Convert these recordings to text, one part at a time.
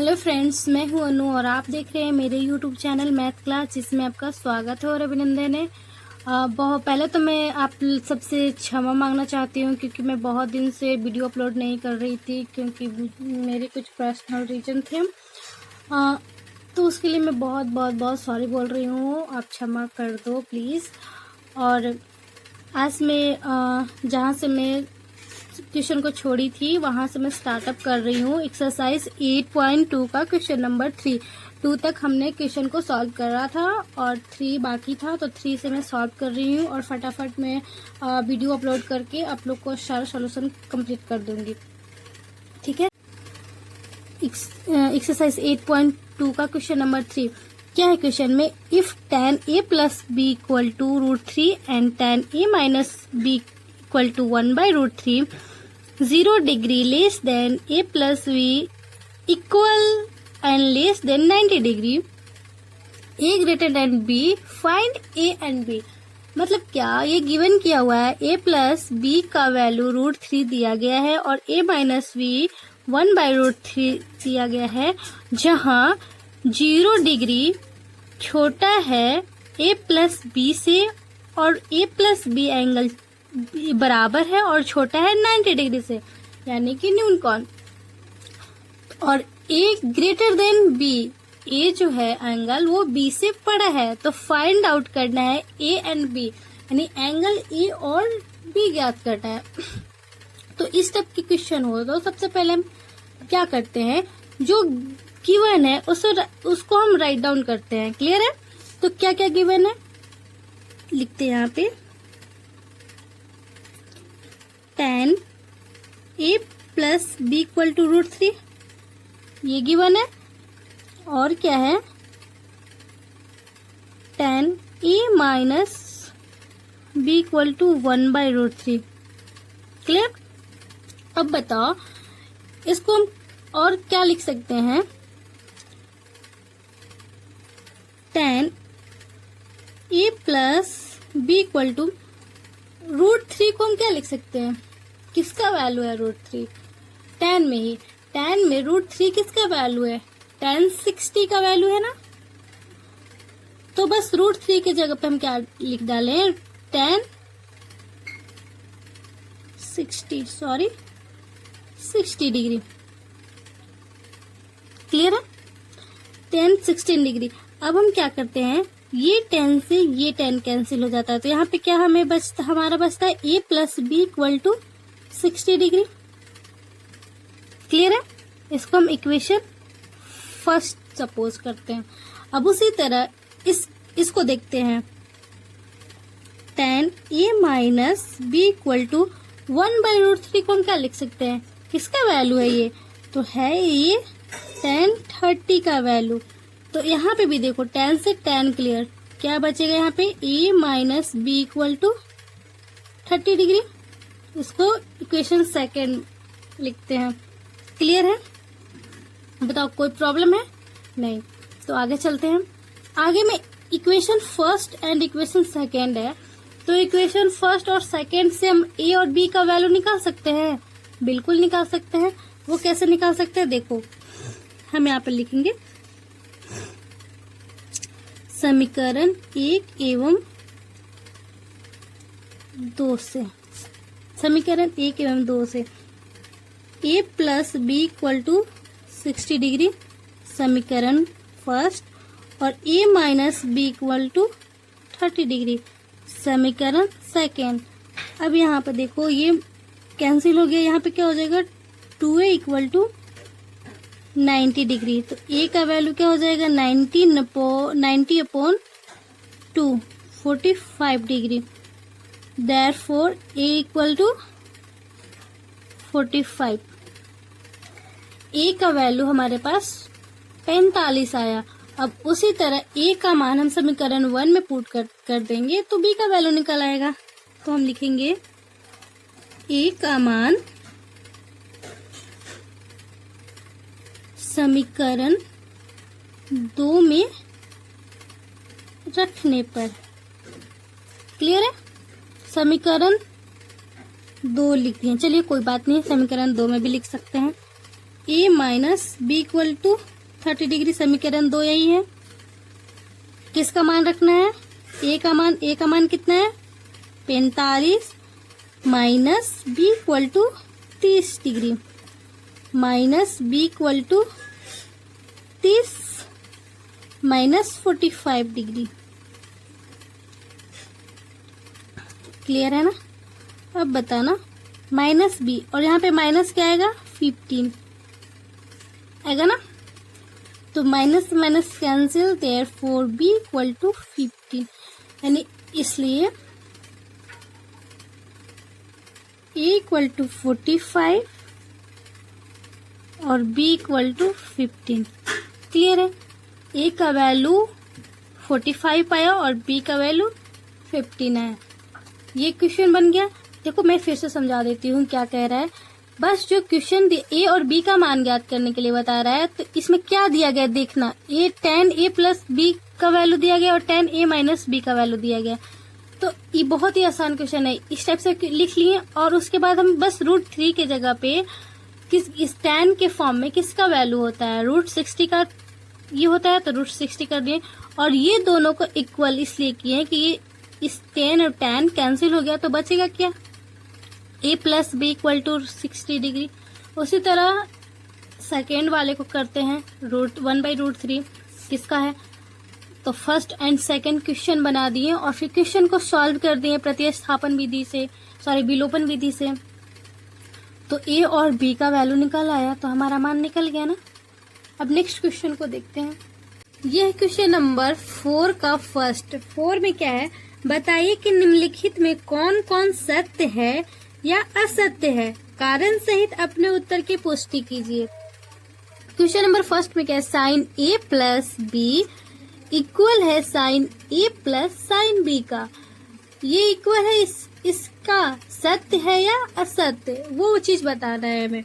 Hello friends, मैं हूं अनु और आप देख रहे हैं मेरे यूट्यूब चैनल मैथ क्लास, जिसमें आपका स्वागत है और अभिनंदन है। बहुत पहले तो मैं आप सबसे क्षमा मांगना चाहती हूं, क्योंकि मैं बहुत दिन से वीडियो अपलोड नहीं कर रही थी, क्योंकि मेरे कुछ पर्सनल रीजन थे। तो उसके लिए मैं बहुत बहुत बहुत सॉरी बोल रही हूँ। आप क्षमा कर दो प्लीज़। और आज मैं जहाँ से मैं क्वेश्चन को छोड़ी थी वहां से मैं स्टार्टअप कर रही हूँ। एक्सरसाइज 8.2 का क्वेश्चन नंबर 3। 2 तक हमने क्वेश्चन को सॉल्व करा था और 3 बाकी था, तो 3 से मैं सॉल्व कर रही हूँ और फटाफट मैं वीडियो अपलोड करके आप लोग को सारा सॉल्यूशन कंप्लीट कर दूंगी। ठीक है। एक्सरसाइज 8.2 का क्वेश्चन नंबर 3 क्या है क्वेश्चन में? If tan a plus B equal to √3 and tan a minus B equal to 1/√3, 0 degree less than a plus b equal and less than 90 degree, a greater than b, find a and b। मतलब क्या ये given किया हुआ है, a plus b का value √3 दिया गया है और a माइनस b 1/√3 दिया गया है, जहां 0 डिग्री छोटा है a प्लस b से और a प्लस b एंगल बराबर है और छोटा है 90 डिग्री से, यानी कि न्यून कोण। और a greater than b, a जो है एंगल वो b से बड़ा है, तो फाइंड आउट करना है a एंड b, यानी एंगल a और b ज्ञात करना है। तो इस टाइप की क्वेश्चन हो तो सबसे पहले हम क्या करते हैं, जो गिवन है उसको हम राइट डाउन करते हैं। क्लियर है? तो क्या क्या गिवन है लिखते हैं यहाँ पे। tan a plus B equal to √3 ये गिवन है, और क्या है tan a minus B equal to 1/√3। Clear? अब बताओ इसको हम और क्या लिख सकते हैं। tan a plus B equal to √3 को हम क्या लिख सकते हैं, किसका वैल्यू है √3? tan में ही, tan में √3 किसका वैल्यू है? tan 60 का वैल्यू है ना। तो बस √3 की जगह पे हम क्या लिख डालें, tan 60 डिग्री। क्लियर है? tan 16 degree. अब हम क्या करते हैं, ये tan से ये tan कैंसिल हो जाता है, तो यहाँ पे क्या हमारा बचता है a plus B equal to 60 degree. Clear है? इसको हम इक्वेशन फर्स्ट सपोज करते हैं। अब उसी तरह इसको देखते हैं, tan a minus B equal to 1/√3 को हम क्या लिख सकते हैं, किसका वैल्यू है ये? तो है ये tan 30 का वैल्यू। तो यहाँ पे भी देखो tan से tan क्लियर, क्या बचेगा यहाँ पे a minus B equal to 30 degree. इसको इक्वेशन सेकेंड लिखते हैं। क्लियर है? बताओ कोई प्रॉब्लम है? नहीं। तो आगे चलते हैं। आगे में equation first and equation second है, तो इक्वेशन फर्स्ट और सेकेंड से हम a और b का वैल्यू निकाल सकते हैं। बिल्कुल निकाल सकते हैं। वो कैसे निकाल सकते हैं, देखो हम यहाँ पे लिखेंगे समीकरण 1 एवं 2 से। समीकरण 1 एवं 2 से a plus B equal to 60 degree समीकरण फर्स्ट, और a minus B equal to 30 degree समीकरण सेकेंड। अब यहाँ पे देखो ये कैंसिल हो गया, यहाँ पे क्या हो जाएगा 2a इक्वल टू 90 डिग्री। तो a का वैल्यू क्या हो जाएगा 90/2 45 degree. Therefore a equal to 45। a का वैल्यू हमारे पास 45 आया। अब उसी तरह a का मान हम समीकरण 1 में पुट कर देंगे तो b का वैल्यू निकल आएगा। तो हम लिखेंगे a का मान समीकरण 2 में रखने पर। क्लियर है? समीकरण 2 लिख दिए। चलिए कोई बात नहीं, समीकरण 2 में भी लिख सकते हैं। A minus B equal to 30 degree. समीकरण 2 यही है। किसका मान रखना है? ए का मान कितना है? 45 minus B equal to 30 degree minus B equal to 30 minus 45 degree. Clear है ना? अब बताना माइनस बी, और यहाँ पे माइनस क्या आएगा? 15 आएगा ना। तो minus minus cancel, therefore B equal to 15, यानी इसलिए ए इक्वल टू 45 और बी इक्वल टू 15। क्लियर है? ए का वैल्यू 45 आया और बी का वैल्यू 15 आया। ये क्वेश्चन बन गया। देखो मैं फिर से समझा देती हूँ क्या कह रहा है। बस जो क्वेश्चन ए और बी का मान ज्ञात करने के लिए बता रहा है, तो इसमें क्या दिया गया देखना। tan a प्लस बी का वैल्यू दिया गया और tan a माइनस बी का वैल्यू दिया गया। तो ये बहुत ही आसान क्वेश्चन है। इस टाइप से लिख लिए और उसके बाद हम बस √3 के जगह पे इस tan के फॉर्म में किसका वैल्यू होता है? √60 का ये होता है, तो √60 कर दिए। और ये दोनों को इक्वल इसलिए किए कि ये इस tan और tan कैंसिल हो गया, तो बचेगा क्या? a plus B equal to 60 degree. उसी तरह सेकेंड वाले को करते हैं। 1/√3 किसका है? तो फर्स्ट एंड सेकेंड क्वेश्चन बना दिए और फिर क्वेश्चन को सॉल्व कर दिए प्रतिस्थापन विधि से, विलोपन विधि से। तो a और b का वैल्यू निकल आया, तो हमारा मान निकल गया ना। अब नेक्स्ट क्वेश्चन को देखते हैं। यह क्वेश्चन नंबर 4 का फर्स्ट 4 में क्या है? बताइए कि निम्नलिखित में कौन कौन सत्य है या असत्य है। कारण सहित अपने उत्तर की पुष्टि कीजिए। क्वेश्चन नंबर फर्स्ट में क्या है? Sine a plus B equal है sine a plus sine b का। ये इक्वल है, इसका सत्य है या असत्य, वो चीज बताना है हमें।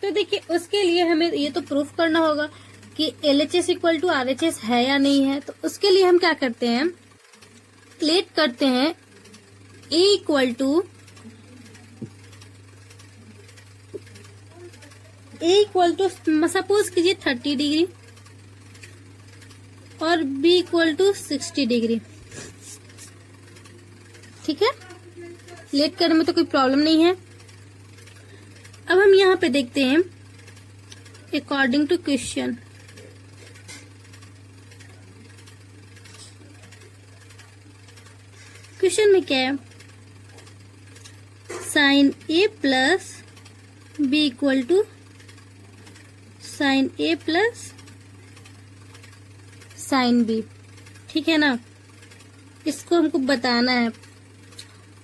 तो देखिए उसके लिए हमें ये तो प्रूफ करना होगा कि LHS इक्वल टू RHS है या नहीं है। तो उसके लिए हम क्या करते हैं? लेट करते हैं a इक्वल टू सपोज कीजिए 30 डिग्री और b इक्वल टू 60 डिग्री। ठीक है, लेट करने में तो कोई प्रॉब्लम नहीं है। अब हम यहाँ पे देखते हैं अकॉर्डिंग टू क्वेश्चन। क्वेश्चन में क्या है? Sine a plus B equal to sine a plus sine b। ठीक है ना, इसको हमको बताना है।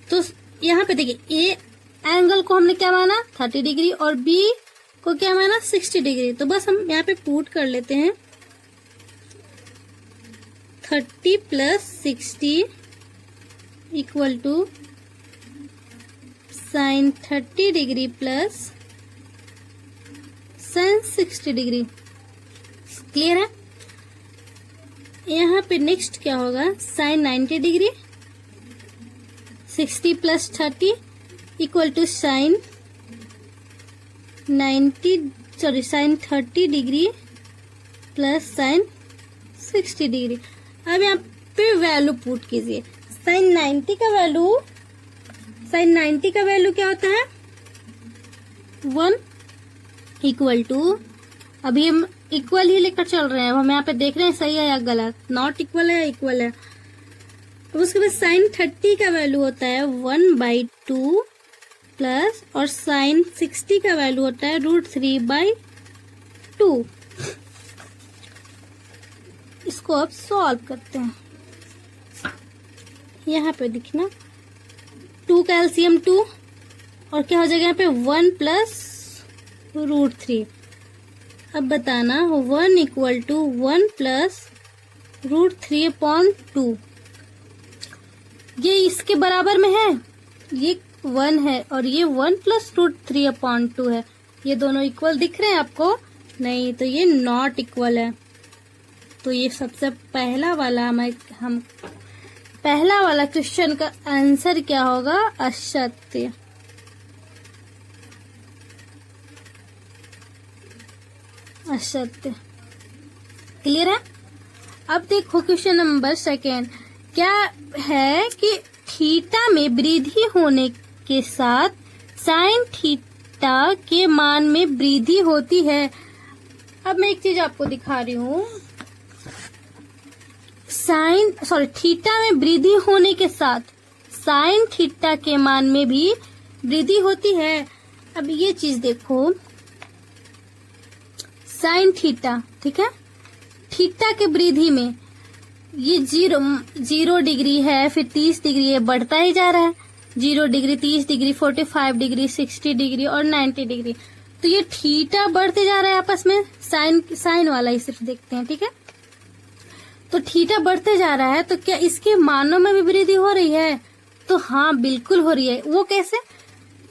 तो यहाँ पे देखिए a एंगल को हमने क्या माना? 30 डिग्री और b को क्या माना? 60 डिग्री। तो बस हम यहाँ पे पुट कर लेते हैं 30 plus 60 equal to sine 30 degree plus sine 60 degree. Clear है? यहाँ पे नेक्स्ट क्या होगा? Sine 90 degree 60 plus 30 equal to sine 30 degree plus sine 60 degree. अब यहाँ पे वैल्यू पुट कीजिए। साइन 90 का वैल्यू क्या होता है? 1 इक्वल टू, अभी हम इक्वल ही लेकर चल रहे हैं। हम यहाँ पे देख रहे हैं सही है या गलत, नॉट इक्वल है या इक्वल है। उसके बाद साइन 30 का वैल्यू होता है 1/2 प्लस, और साइन 60 का वैल्यू होता है √3/2। इसको अब सॉल्व करते हैं। यहाँ पे दिखना 2 का एलसीएम 2 और क्या हो जाएगा यहाँ पे 1 प्लस √3। अब बताना 1 इक्वल टू 1 प्लस √3/2। ये इसके बराबर में है, ये 1 है और ये 1 प्लस √3/2 है। ये दोनों इक्वल दिख रहे हैं आपको? नहीं, तो ये नॉट इक्वल है। तो ये सबसे पहला वाला क्वेश्चन का आंसर क्या होगा? असत्य। असत्य। क्लियर है। अब देखो क्वेश्चन नंबर सेकेंड, क्या है कि थीटा में वृद्धि होने के साथ साइन थीटा के मान में वृद्धि होती है। अब मैं एक चीज आपको दिखा रही हूँ, थीटा में वृद्धि होने के साथ साइन थीटा के मान में भी वृद्धि होती है। अब ये चीज देखो, साइन थीटा, ठीक है, थीटा के वृद्धि में ये 0 डिग्री है, फिर 30 डिग्री है, बढ़ता ही जा रहा है। 0 डिग्री, 30 डिग्री, 45 डिग्री, 60 डिग्री और 90 डिग्री। तो ये थीटा बढ़ते जा रहा है आपस में। साइन वाला ही सिर्फ देखते हैं, ठीक है। तो थीटा बढ़ते जा रहा है, तो क्या इसके मानों में भी वृद्धि हो रही है? तो हाँ, बिल्कुल हो रही है। वो कैसे?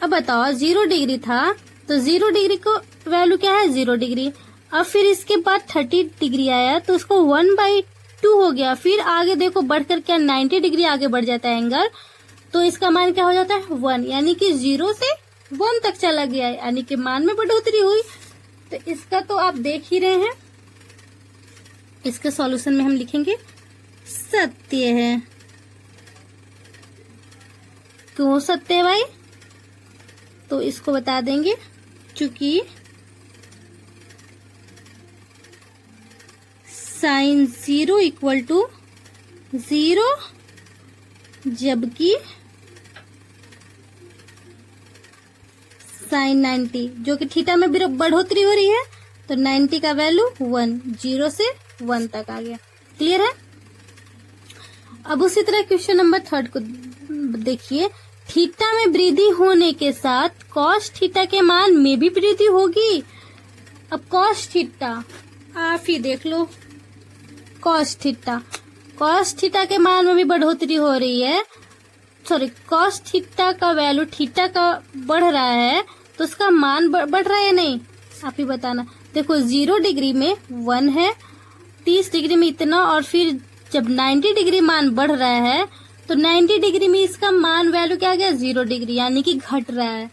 अब बताओ, 0 डिग्री था तो 0 डिग्री को वैल्यू क्या है? 0 डिग्री। अब फिर इसके बाद 30 डिग्री आया तो उसको 1/2 हो गया। फिर आगे देखो बढ़कर क्या 90 डिग्री आगे बढ़ जाता है एंगल, तो इसका मान क्या हो जाता है? 1, यानी कि 0 से 1 तक चला गया है, यानी कि मान में बढ़ोतरी हुई। तो इसका तो आप देख ही रहे हैं। इसके सॉल्यूशन में हम लिखेंगे सत्य है। क्यों सत्य है भाई? तो इसको बता देंगे, क्योंकि साइन 0 इक्वल टू 0, जबकि साइन 90, जो कि थीटा में बढ़ोतरी हो रही है, तो 90 का वैल्यू 1, 0 से 1 तक आ गया। क्लियर है। अब उसी तरह क्वेश्चन नंबर 3 को देखिए, थीटा में वृद्धि होने के साथ कॉस थीटा के मान में भी वृद्धि होगी। अब कॉस थीटा आप ही देख लो, कॉस थीटा के मान में भी बढ़ोतरी हो रही है। सॉरी, कॉस थीटा का वैल्यू थीटा का बढ़ रहा है, तो उसका मान बढ़ रहा है या नहीं, आप ही बताना। देखो 0 डिग्री में 1 है, 30 डिग्री में इतना, और फिर जब 90 डिग्री मान बढ़ रहा है तो 90 डिग्री में इसका मान वैल्यू क्या आ गया? 0 डिग्री, यानी कि घट रहा है।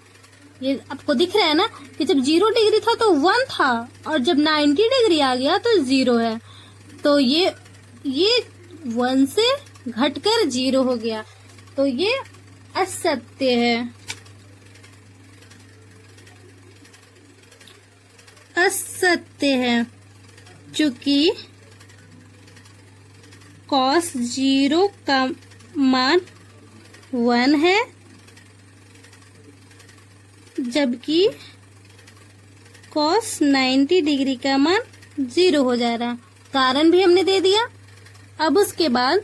ये आपको दिख रहा है ना कि जब 0 डिग्री था तो 1 था, और जब 90 डिग्री आ गया तो 0 है। तो ये 1 से घटकर 0 हो गया, तो ये असत्य है। असत्य है, चूंकि कॉस 0 का मान 1 है, जबकि कॉस 90 डिग्री का मान 0 हो जा रहा है। कारण भी हमने दे दिया। अब उसके बाद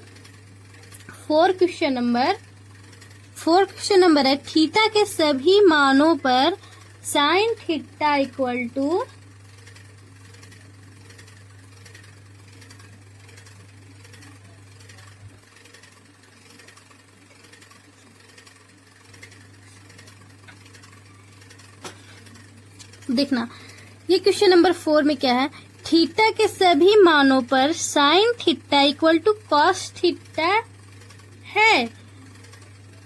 4 क्वेश्चन नंबर है, थीटा के सभी मानों पर साइन थीटा इक्वल टू देखना, ये क्वेश्चन नंबर 4 में क्या है? थीटा के सभी मानों पर sine theta equal to cos theta है।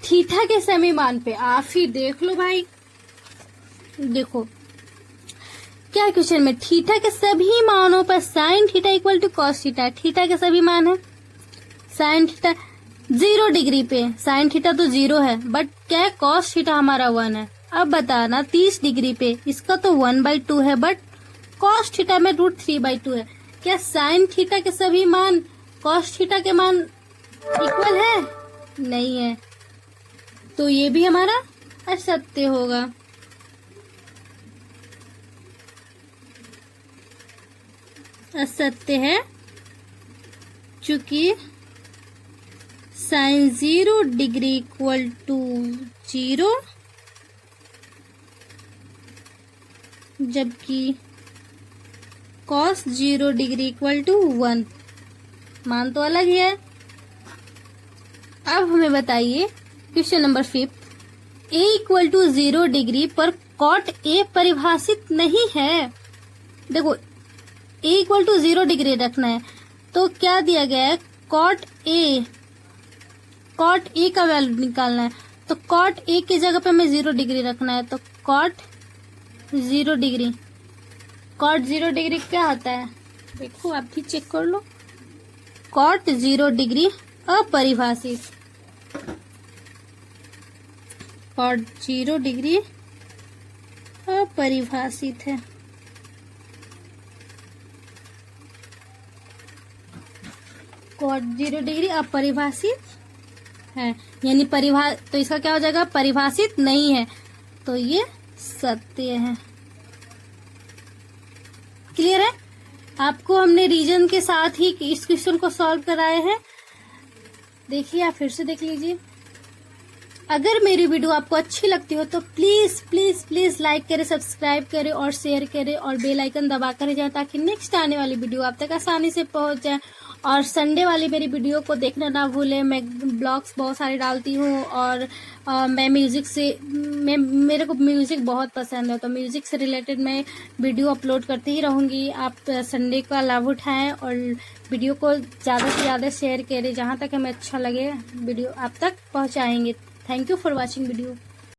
थीटा के सभी मान पे आप ही देख लो भाई। देखो क्या क्वेश्चन में, थीटा के सभी मानों पर sine theta equal to cos theta. Theta के सभी मान है, साइन थीटा 0 डिग्री पे, साइन थीटा तो 0 है, बट क्या है? कॉस थीटा हमारा 1 है। अब बताना 30 डिग्री पे इसका तो 1/2 है, बट कॉस थीटा में √3/2 है। क्या साइन थीटा के सभी मान कॉस थीटा के मान इक्वल है? नहीं है, तो ये भी हमारा असत्य होगा। असत्य है, चूंकि साइन 0 डिग्री इक्वल टू 0, जबकि कॉस 0 डिग्री इक्वल टू 1, मान तो अलग ही है। अब हमें बताइए question number 5, a equal to 0 degree पर कॉट a परिभाषित नहीं है। देखो a इक्वल टू 0 डिग्री रखना है, तो क्या दिया गया है? कॉट a का वैल्यू निकालना है, तो कॉट a की जगह पे हमें 0 डिग्री रखना है, तो कॉट 0 डिग्री कॉट 0 डिग्री क्या होता है? देखो आप भी चेक कर लो। कॉट 0 डिग्री अपरिभाषित, कॉट 0 डिग्री अपरिभाषित है। कॉट 0 डिग्री अपरिभाषित है, यानी तो इसका क्या हो जाएगा? परिभाषित नहीं है, तो ये सत्य है। क्लियर है? आपको हमने रीजन के साथ ही इस क्वेश्चन को सॉल्व कराया है। देखिए, आप फिर से देख लीजिए। अगर मेरी वीडियो आपको अच्छी लगती हो तो प्लीज प्लीज प्लीज लाइक करें, सब्सक्राइब करें और शेयर करें और बेल आइकन दबा कर जाए, ताकि नेक्स्ट आने वाली वीडियो आप तक आसानी से पहुंच जाए। और संडे वाली मेरी वीडियो को देखना ना भूलें। मैं ब्लॉग्स बहुत सारे डालती हूँ और मैं मेरे को म्यूज़िक बहुत पसंद है, तो म्यूज़िक से रिलेटेड मैं वीडियो अपलोड करती ही रहूँगी। आप संडे का लाभ उठाएं और वीडियो को ज़्यादा से ज़्यादा शेयर करें, जहाँ तक हमें अच्छा लगे वीडियो आप तक पहुँचाएंगे। Thank you for watching video.